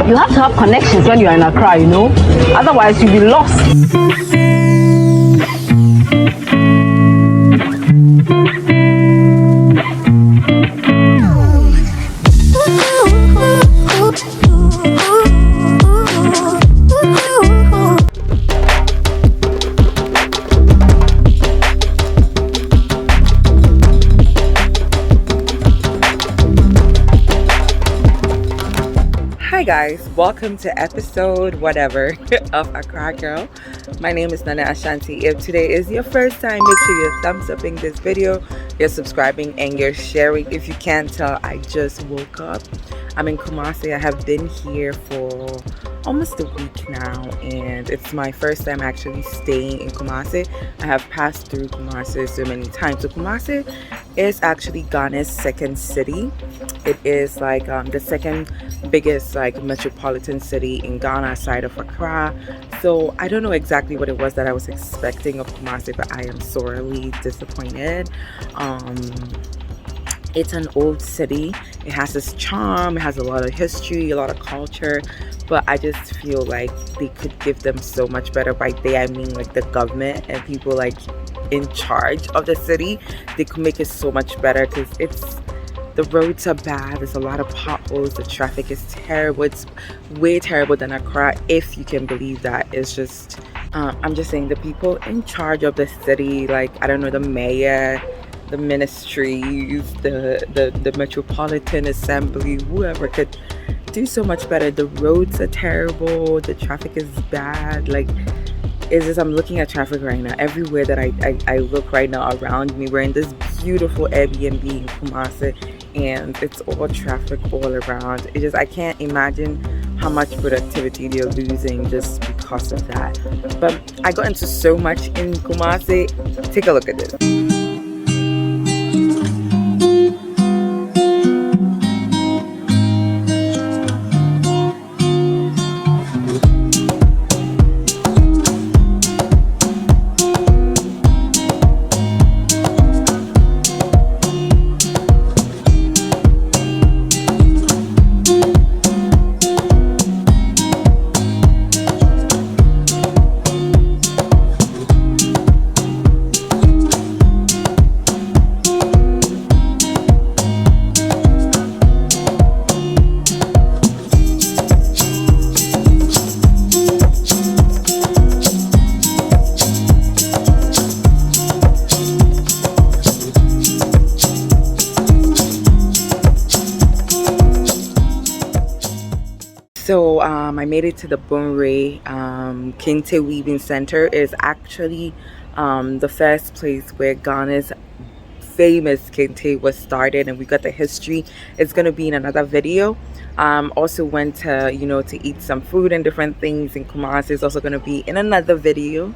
You have to have connections when you're in Accra, you know. Otherwise, you'll be lost. Hi guys, welcome to episode whatever of Accra Girl. My name is Nana Ashanti. If today is your first time, make sure you're thumbs upping this video, you're subscribing and you're sharing. If you can't tell, I just woke up. I'm in Kumasi. I have been here for almost a week now, and it's my first time actually staying in Kumasi. I have passed through Kumasi so many times. So Kumasi is actually Ghana's second city. It is like the second biggest like metropolitan city in Ghana aside of Accra. So I don't know exactly what it was that I was expecting of Kumasi, but I am sorely disappointed. It's an old city. It has its charm, it has a lot of history, a lot of culture, but I just feel like they could give them so much better. By they I mean like the government and people like in charge of the city. They could make it so much better, because the roads are bad, there's a lot of potholes, the traffic is terrible. It's way terrible than Accra, if you can believe that. It's just I'm just saying, the people in charge of the city, like I don't know, the mayor, the ministries, the metropolitan assembly, whoever could do so much better. The roads are terrible, the traffic is bad. Like, it's just, I'm looking at traffic right now everywhere that I look right now around me. We're in this beautiful Airbnb in Kumasi and it's all traffic all around. It just, I can't imagine how much productivity they're losing just because of that. But I got into so much in Kumasi. Take a look at this. So I made it to the Bunre Kente Weaving Center. Is actually the first place where Ghana's famous Kente was started, and we got the history. It's gonna be in another video. Also went to, you know, to eat some food and different things in Kumasi. It's also gonna be in another video.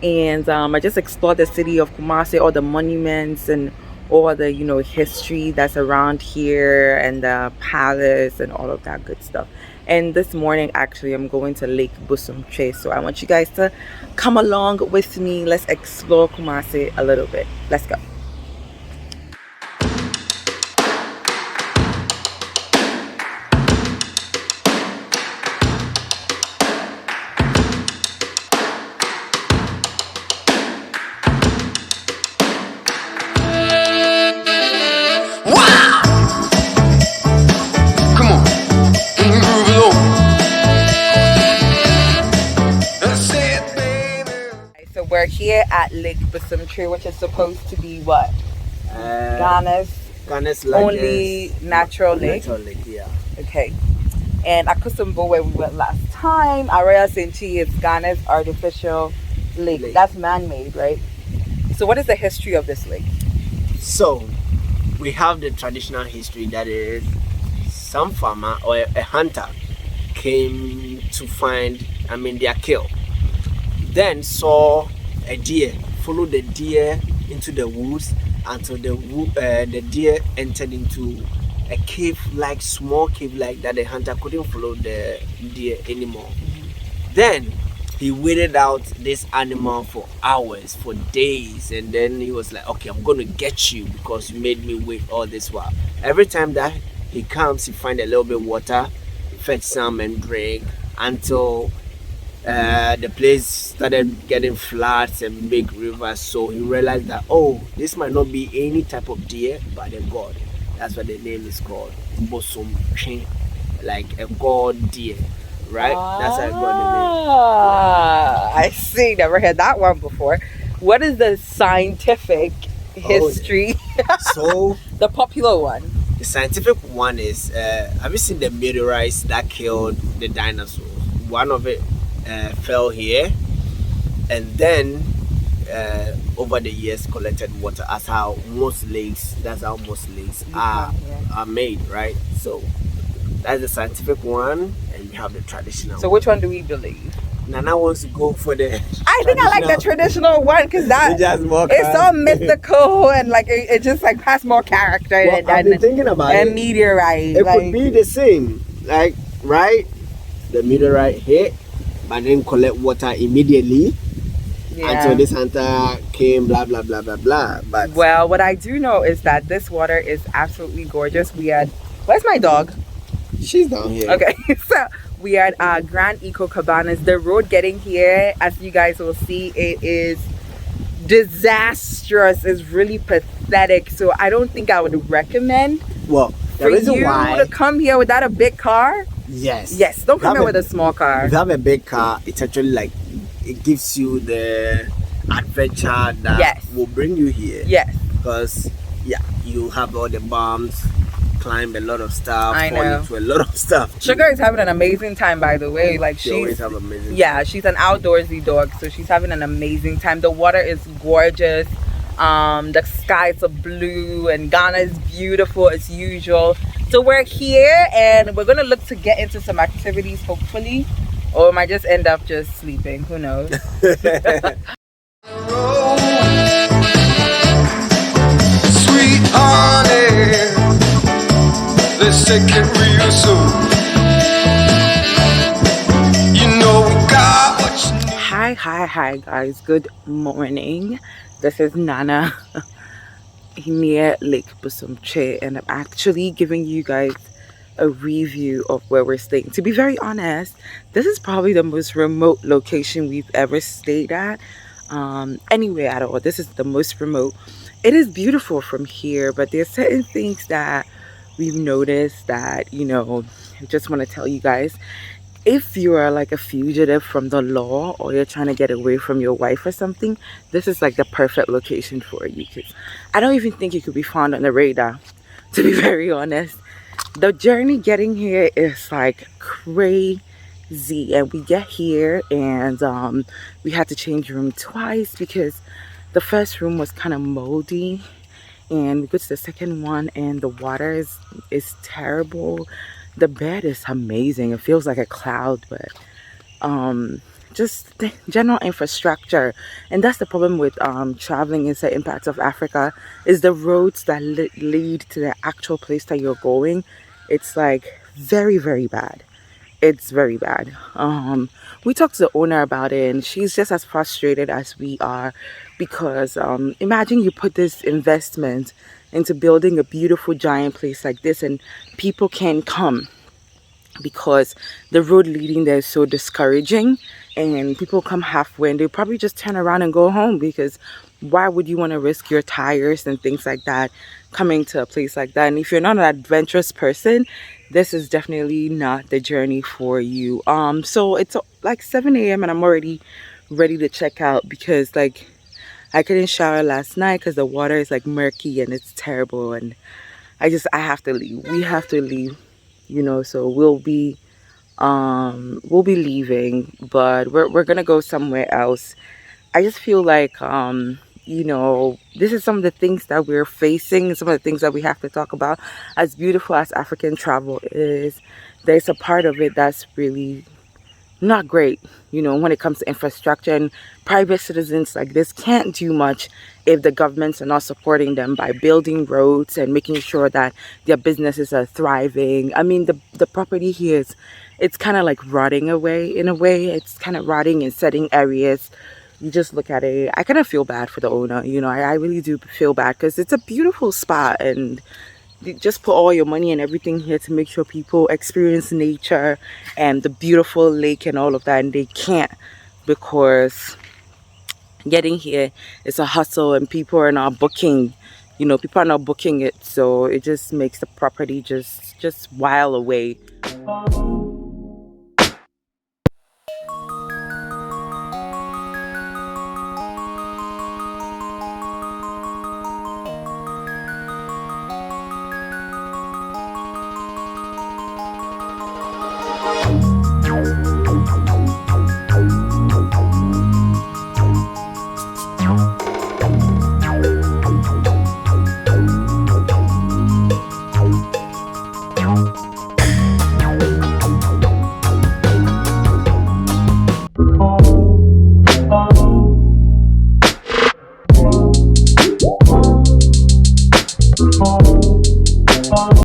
And I just explored the city of Kumasi, all the monuments and all the, you know, history that's around here, and the palace and all of that good stuff. And this morning actually I'm going to Lake Bosomtwe, so I want you guys to come along with me. Let's explore Kumasi a little bit. Let's go. We're here at Lake Bosomtwe, which is supposed to be what? Ghana's only natural lake. Yeah. Okay. And Akosombo, where we went last time, Araya Senchi is Ghana's artificial lake. That's man-made, right? So what is the history of this lake? So we have the traditional history, that is some farmer or a hunter came to find, their kill. Then saw a deer, followed the deer into the woods until the deer entered into a cave-like, small cave-like, that the hunter couldn't follow the deer anymore. Then he waited out this animal for hours, for days, and then he was like, okay, I'm going to get you because you made me wait all this while. Every time that he comes, he finds a little bit of water, fetch some and drink until the place started getting floods and big rivers. So he realized that, oh, this might not be any type of deer, but a god. That's what the name is called, Bosomtwe, like a god deer, right? That's how I got the name. I see. Never heard that one before. What is the scientific history? So the popular one. the scientific one is, have you seen the meteorites that killed the dinosaurs? One of it fell here, and then over the years collected water. That's how most lakes are made, right? So that's the scientific one, and we have the traditional. So which one do we believe? Nana wants to go for the I think I like the traditional one because it's so mystical and like it just like has more character. Well, I've been thinking about and it. Meteorite. It could be the same, like, right? The meteorite hit, but then collect water immediately until this hunter came, blah blah blah blah blah. But well, what I do know is that this water is absolutely gorgeous. Where's my dog? She's down here. Okay, so we are at Grand Eco Cabanas. The road getting here, as you guys will see, it is disastrous. It's really pathetic. So I don't think I would recommend Well, the for reason you why to come here without a big car. Yes, Don't come here with a small car. If you have a big car, it's actually like it gives you the adventure that will bring you here. Yes. Because you have all the bumps, climb a lot of stuff, I fall know. into a lot of stuff. Sugar is having an amazing time, by the way. Like She always have amazing she's an outdoorsy dog, so she's having an amazing time. The water is gorgeous. The skies are blue, and Ghana is beautiful as usual. So we're here, and we're gonna look to get into some activities, hopefully, or we might just end up just sleeping. Who knows? Sweet honey, let's take it real soon. You know we got what you need. Hi guys, good morning. This is Nana near Lake Bosomtwe, and I'm actually giving you guys a review of where we're staying. To be very honest, this is probably the most remote location we've ever stayed at, anywhere at all. This is the most remote. It is beautiful from here, but there's certain things that we've noticed that, you know, I just want to tell you guys. If you are like a fugitive from the law, or you're trying to get away from your wife or something, this is like the perfect location for you, because I don't even think you could be found on the radar, to be very honest. The journey getting here is like crazy, and we get here and we had to change room twice because the first room was kind of moldy, and we go to the second one and the water is terrible. The bed is amazing. It feels like a cloud, but just the general infrastructure, and that's the problem with traveling in certain parts of Africa, is the roads that lead to the actual place that you're going. It's like very bad. It's very bad. We talked to the owner about it, and she's just as frustrated as we are, because imagine you put this investment into building a beautiful giant place like this, and people can't come because the road leading there is so discouraging, and people come halfway and they probably just turn around and go home, because why would you want to risk your tires and things like that coming to a place like that? And if you're not an adventurous person, this is definitely not the journey for you. So it's like 7 a.m. and I'm already ready to check out, because like I couldn't shower last night because the water is like murky and it's terrible, and I have to leave. We have to leave, you know. So we'll be leaving, but we're gonna go somewhere else. I just feel like you know, this is some of the things that we're facing, some of the things that we have to talk about. As beautiful as African travel is, there's a part of it that's really not great, you know, when it comes to infrastructure, and private citizens like this can't do much if the governments are not supporting them by building roads and making sure that their businesses are thriving. I mean, the property here it's kind of like rotting away. In a way, it's kind of rotting in certain areas. You just look at it, I kind of feel bad for the owner, you know. I really do feel bad, because it's a beautiful spot, and just put all your money and everything here to make sure people experience nature and the beautiful lake and all of that, and they can't because getting here is a hustle and people are not booking, you know, people are not booking it, so it just makes the property just while away.